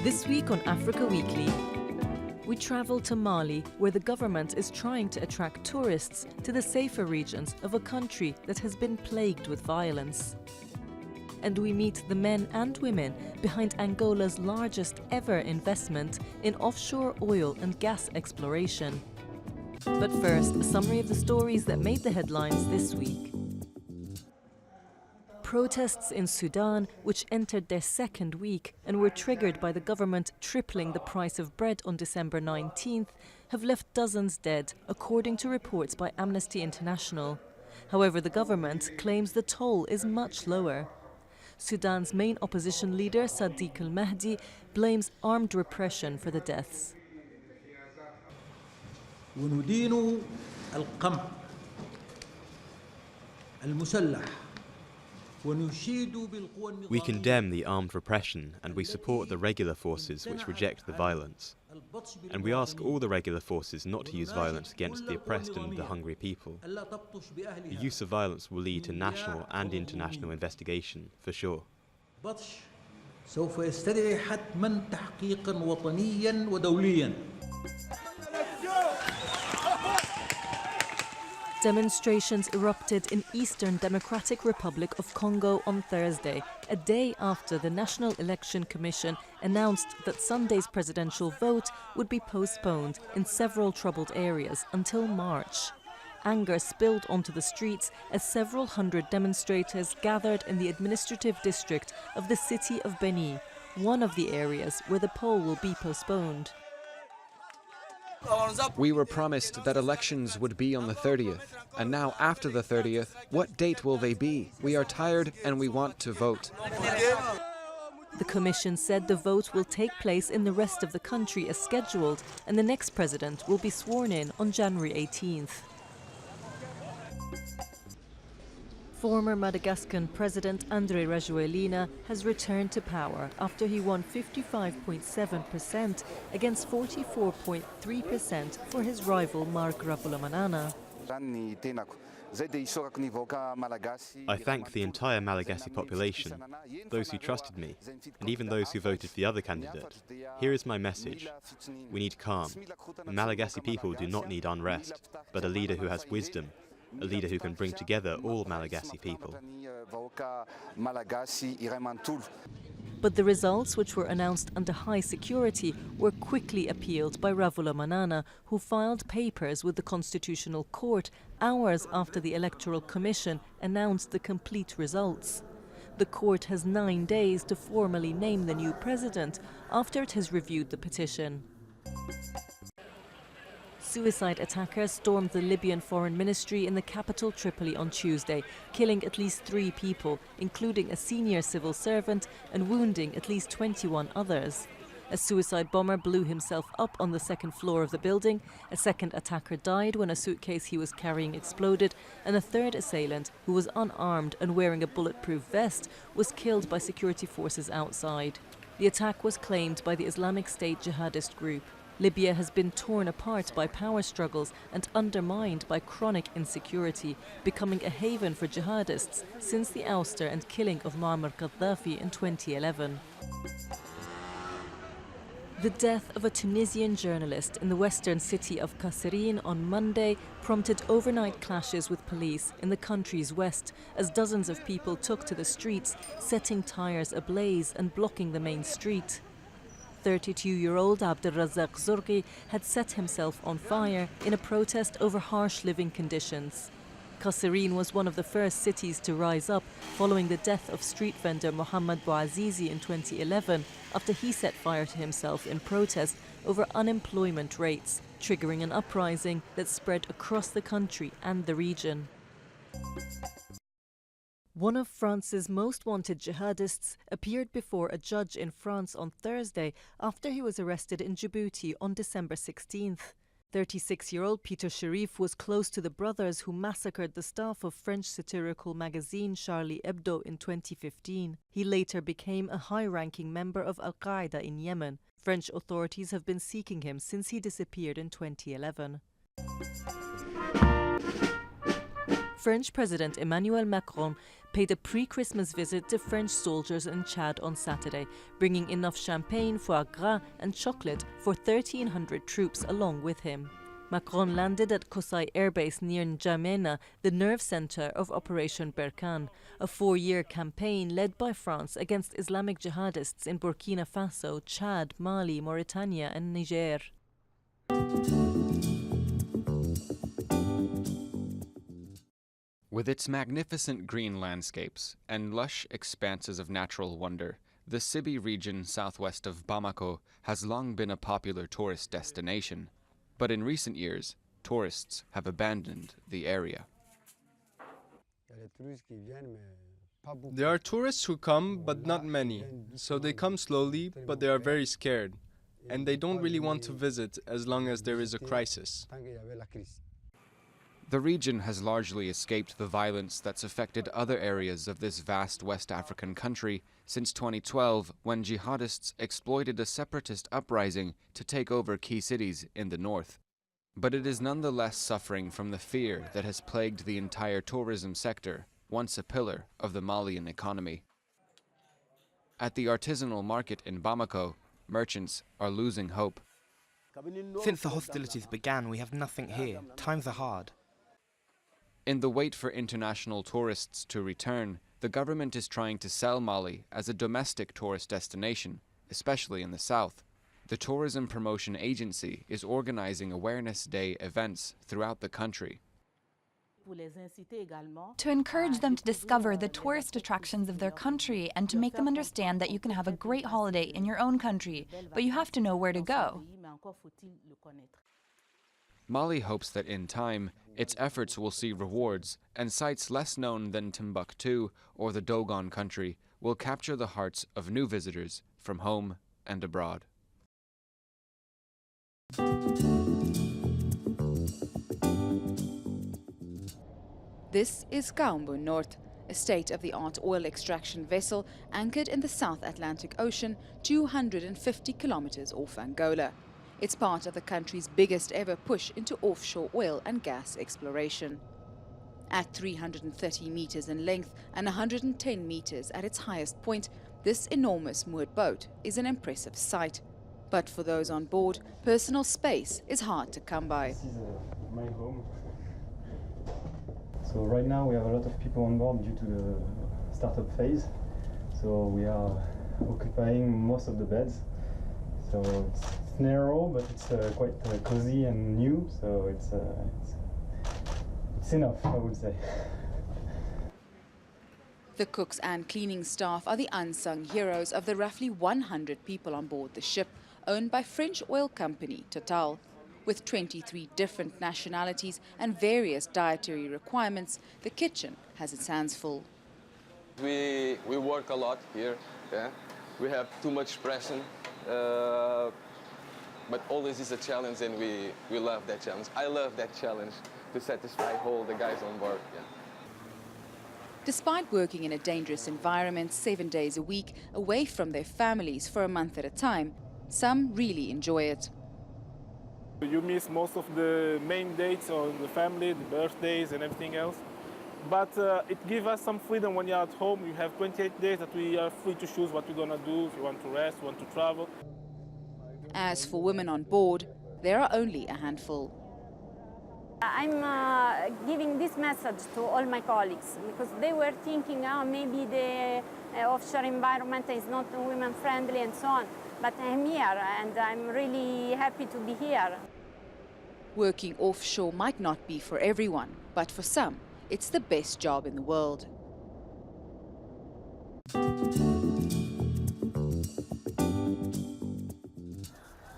This week on Africa Weekly, we travel to Mali, where the government is trying to attract tourists to the safer regions of a country that has been plagued with violence. And we meet the men and women behind Angola's largest ever investment in offshore oil and gas exploration. But first, a summary of the stories that made the headlines this week. Protests in Sudan, which entered their second week and were triggered by the government tripling the price of bread on December 19th, have left dozens dead, according to reports by Amnesty International. However, the government claims the toll is much lower. Sudan's main opposition leader, Sadiq al-Mahdi, blames armed repression for the deaths. وندين القمع المسلح. We condemn the armed repression and we support the regular forces which reject the violence. And we ask all the regular forces not to use violence against the oppressed and the hungry people. The use of violence will lead to national and international investigation, for sure. سوف يستدعي حتما تحقيقا وطنيا ودوليا. Demonstrations erupted in Eastern Democratic Republic of Congo on Thursday, a day after the National Election Commission announced that Sunday's presidential vote would be postponed in several troubled areas until March. Anger spilled onto the streets as several hundred demonstrators gathered in the administrative district of the city of Beni, one of the areas where the poll will be postponed. We were promised that elections would be on the 30th, and now after the 30th, what date will they be? We are tired and we want to vote. The commission said the vote will take place in the rest of the country as scheduled, and the next president will be sworn in on January 18th. Former Madagascan President André Rajoelina has returned to power after he won 55.7% against 44.3% for his rival Marc Ravalomanana. I thank the entire Malagasy population, those who trusted me, and even those who voted for the other candidate. Here is my message. We need calm. The Malagasy people do not need unrest, but a leader who has wisdom, a leader who can bring together all Malagasy people. But the results, which were announced under high security, were quickly appealed by Ravalomanana, who filed papers with the Constitutional Court hours after the Electoral Commission announced the complete results. The court has 9 days to formally name the new president after it has reviewed the petition. Suicide attackers stormed the Libyan Foreign Ministry in the capital Tripoli on Tuesday, killing at least 3 people, including a senior civil servant, and wounding at least 21 others. A suicide bomber blew himself up on the second floor of the building, a second attacker died when a suitcase he was carrying exploded, and a third assailant, who was unarmed and wearing a bulletproof vest, was killed by security forces outside. The attack was claimed by the Islamic State jihadist group. Libya has been torn apart by power struggles and undermined by chronic insecurity, becoming a haven for jihadists since the ouster and killing of Muammar Gaddafi in 2011. The death of a Tunisian journalist in the western city of Kasserine on Monday prompted overnight clashes with police in the country's west as dozens of people took to the streets, setting tires ablaze and blocking the main street. 32-year-old Abdelrazak Zourghi had set himself on fire in a protest over harsh living conditions. Kasserine was one of the first cities to rise up following the death of street vendor Mohamed Bouazizi in 2011 after he set fire to himself in protest over unemployment rates, triggering an uprising that spread across the country and the region. One of France's most wanted jihadists appeared before a judge in France on Thursday after he was arrested in Djibouti on December 16th. 36-year-old Peter Sherif was close to the brothers who massacred the staff of French satirical magazine Charlie Hebdo in 2015. He later became a high-ranking member of Al-Qaeda in Yemen. French authorities have been seeking him since he disappeared in 2011. French President Emmanuel Macron paid a pre-Christmas visit to French soldiers in Chad on Saturday, bringing enough champagne, foie gras and chocolate for 1,300 troops along with him. Macron landed at Kosai Air Base near N'Djamena, the nerve centre of Operation Berkane, a 4-year campaign led by France against Islamic jihadists in Burkina Faso, Chad, Mali, Mauritania and Niger. With its magnificent green landscapes and lush expanses of natural wonder, the Sibi region southwest of Bamako has long been a popular tourist destination. But in recent years, tourists have abandoned the area. There are tourists who come, but not many. So they come slowly, but they are very scared. And they don't really want to visit as long as there is a crisis. The region has largely escaped the violence that's affected other areas of this vast West African country since 2012, when jihadists exploited a separatist uprising to take over key cities in the north. But it is nonetheless suffering from the fear that has plagued the entire tourism sector, once a pillar of the Malian economy. At the artisanal market in Bamako, merchants are losing hope. Since the hostilities began, we have nothing here. Times are hard. In the wait for international tourists to return, the government is trying to sell Mali as a domestic tourist destination, especially in the south. The Tourism Promotion Agency is organizing Awareness Day events throughout the country. To encourage them to discover the tourist attractions of their country and to make them understand that you can have a great holiday in your own country, but you have to know where to go. Mali hopes that in time, its efforts will see rewards, and sites less known than Timbuktu or the Dogon country will capture the hearts of new visitors from home and abroad. This is Kaombo North, a state-of-the-art oil extraction vessel anchored in the South Atlantic Ocean, 250 kilometers off Angola. It's part of the country's biggest ever push into offshore oil and gas exploration. At 330 meters in length and 110 meters at its highest point, this enormous moored boat is an impressive sight. But for those on board, personal space is hard to come by. This is my home. So right now we have a lot of people on board due to the startup phase. So we are occupying most of the beds. So it's narrow, but it's quite cozy and new. So it's enough, I would say. The cooks and cleaning staff are the unsung heroes of the roughly 100 people on board the ship, owned by French oil company Total. With 23 different nationalities and various dietary requirements, the kitchen has its hands full. We work a lot here. Yeah? We have too much pressure, but always is a challenge, and we love that challenge. I love that challenge to satisfy all the guys on board. Yeah. Despite working in a dangerous environment 7 days a week, away from their families for a month at a time, some really enjoy it. You miss most of the main dates on the family, the birthdays and everything else. But it gives us some freedom when you're at home. You have 28 days that we are free to choose what we're going to do, if you want to rest, want to travel. As for women on board, there are only a handful. I'm giving this message to all my colleagues because they were thinking, maybe the offshore environment is not women friendly and so on. But I'm here and I'm really happy to be here. Working offshore might not be for everyone, but for some, it's the best job in the world.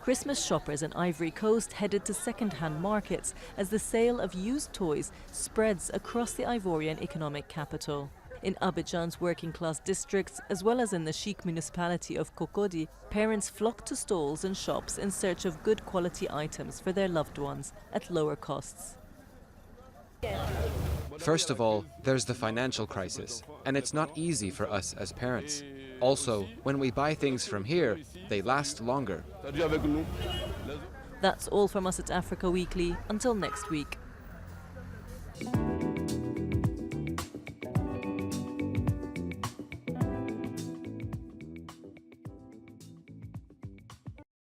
Christmas shoppers in Ivory Coast headed to second-hand markets as the sale of used toys spreads across the Ivorian economic capital. In Abidjan's working-class districts, as well as in the chic municipality of Cocody, parents flock to stalls and shops in search of good quality items for their loved ones at lower costs. First of all, there's the financial crisis, and it's not easy for us as parents. Also, when we buy things from here, they last longer. That's all from us at Africa Weekly. Until next week.